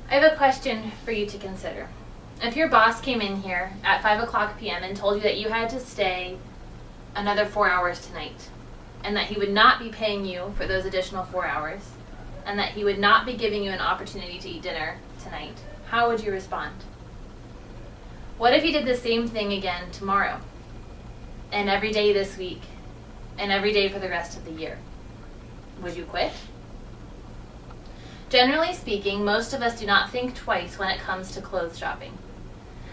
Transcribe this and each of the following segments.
I have a question for you to consider. If your boss came in here at 5 o'clock p.m. and told you that you had to stay another 4 hours tonight, and that he would not be paying you for those additional 4 hours, and that he would not be giving you an opportunity to eat dinner tonight, how would you respond? What if he did the same thing again tomorrow, and every day this week, and every day for the rest of the year? Would you quit? Generally speaking, most of us do not think twice when it comes to clothes shopping.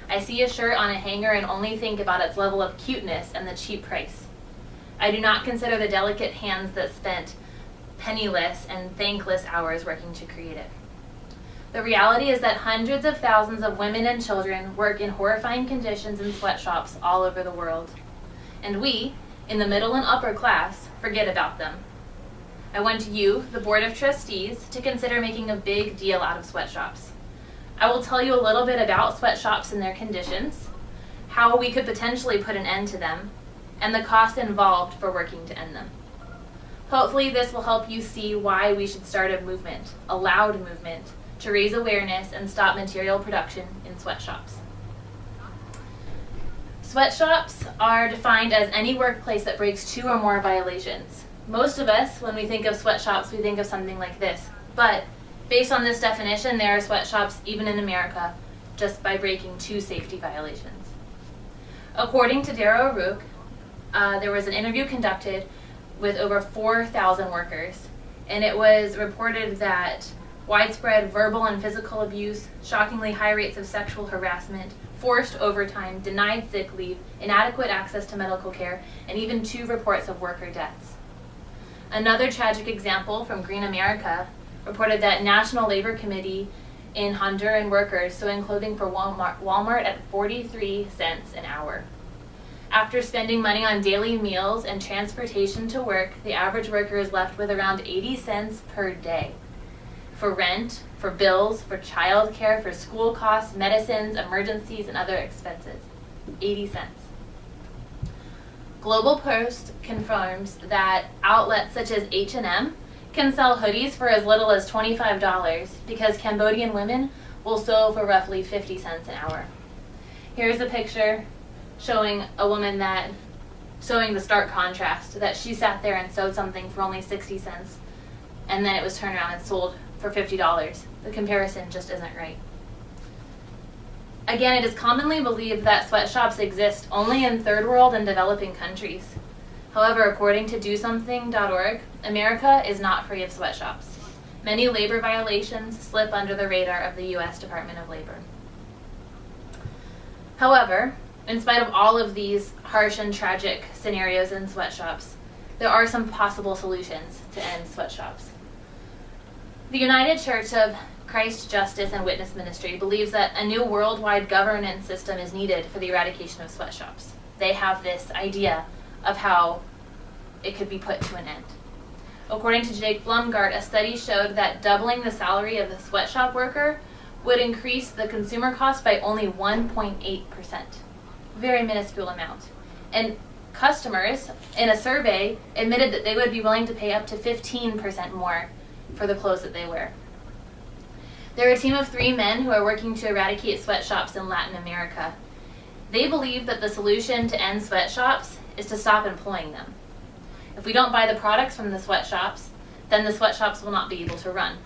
I see a shirt on a hanger and only think about its level of cuteness and the cheap price. I do not consider the delicate hands that spent penniless and thankless hours working to create it. The reality is that hundreds of thousands of women and children work in horrifying conditions in sweatshops all over the world. And we, in the middle and upper class, forget about them. I want you, the Board of Trustees, to consider making a big deal out of sweatshops. I will tell you a little bit about sweatshops and their conditions, how we could potentially put an end to them, and the cost involved for working to end them. Hopefully this will help you see why we should start a movement, a loud movement, to raise awareness and stop material production in sweatshops. Sweatshops are defined as any workplace that breaks 2 or more violations. Most of us, when we think of sweatshops, we think of something like this. But based on this definition, there are sweatshops even in America just by breaking 2 safety violations. According to Darrow O'Rourke, there was an interview conducted with over 4,000 workers, and it was reported that widespread verbal and physical abuse, shockingly high rates of sexual harassment, forced overtime, denied sick leave, inadequate access to medical care, and even 2 reports of worker deaths. Another tragic example from Green America reported that National Labor Committee in Honduran workers sewing clothing for Walmart at 43 cents an hour. After spending money on daily meals and transportation to work, the average worker is left with around 80 cents per day for rent, for bills, for childcare, for school costs, medicines, emergencies, and other expenses. 80 cents. Global Post confirms that outlets such as H&M can sell hoodies for as little as $25 because Cambodian women will sew for roughly 50 cents an hour. Here's a picture showing a woman showing the stark contrast, that she sat there and sewed something for only 60 cents and then it was turned around and sold for $50. The comparison just isn't right. Again, it is commonly believed that sweatshops exist only in third world and developing countries. However, according to DoSomething.org, America is not free of sweatshops. Many labor violations slip under the radar of the U.S. Department of Labor. However, in spite of all of these harsh and tragic scenarios in sweatshops, there are some possible solutions to end sweatshops. The United Church of Christ, Justice, and Witness Ministry believes that a new worldwide governance system is needed for the eradication of sweatshops. They have this idea of how it could be put to an end. According to Jake Blumgart, a study showed that doubling the salary of a sweatshop worker would increase the consumer cost by only 1.8%. Very minuscule amount. And customers, in a survey, admitted that they would be willing to pay up to 15% more for the clothes that they wear. They're a team of 3 men who are working to eradicate sweatshops in Latin America. They believe that the solution to end sweatshops is to stop employing them. If we don't buy the products from the sweatshops, then the sweatshops will not be able to run.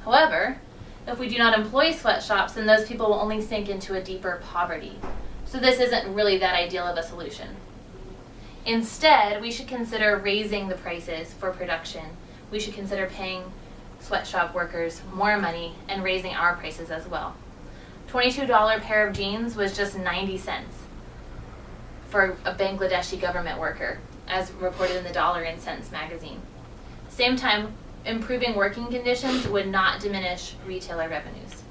However, if we do not employ sweatshops, then those people will only sink into a deeper poverty. So this isn't really that ideal of a solution. Instead, we should consider raising the prices for production. We should consider paying sweatshop workers more money and raising our prices as well. $22 pair of jeans was just 90 cents for a Bangladeshi government worker, as reported in the Dollar and Cents magazine. At the same time, improving working conditions would not diminish retailer revenues.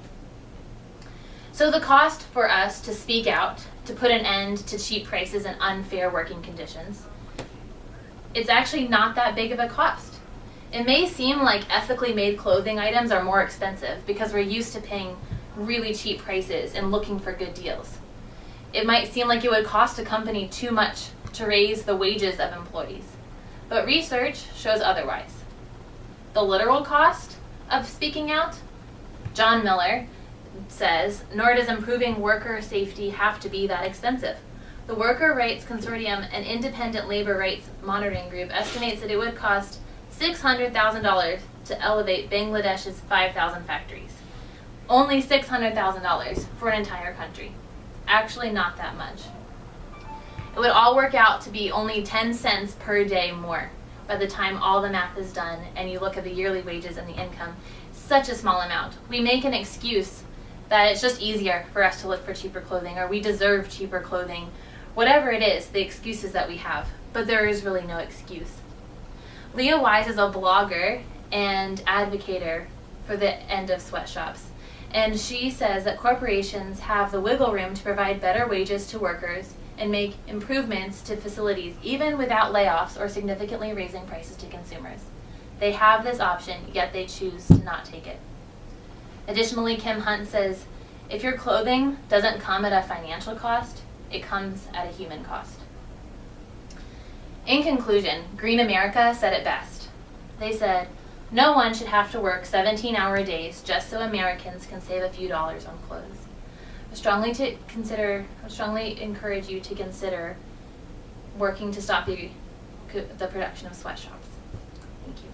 So the cost for us to speak out, to put an end to cheap prices and unfair working conditions, it's actually not that big of a cost. It may seem like ethically made clothing items are more expensive because we're used to paying really cheap prices and looking for good deals. It might seem like it would cost a company too much to raise the wages of employees, but research shows otherwise. The literal cost of speaking out John Miller says, nor does improving worker safety have to be that expensive. The Worker Rights Consortium, an independent labor rights monitoring group, estimates that it would cost $600,000 to elevate Bangladesh's 5,000 factories. Only $600,000 for an entire country. Actually not that much. It would all work out to be only 10 cents per day more by the time all the math is done and you look at the yearly wages and the income. Such a small amount. We make an excuse that it's just easier for us to look for cheaper clothing, or we deserve cheaper clothing. Whatever it is, the excuses that we have. But there is really no excuse. Leah Wise is a blogger and advocator for the end of sweatshops. And she says that corporations have the wiggle room to provide better wages to workers and make improvements to facilities even without layoffs or significantly raising prices to consumers. They have this option, yet they choose to not take it. Additionally, Kim Hunt says, if your clothing doesn't come at a financial cost, it comes at a human cost. In conclusion, Green America said it best. They said, no one should have to work 17-hour days just so Americans can save a few dollars on clothes. I strongly encourage you to consider working to stop the production of sweatshops. Thank you.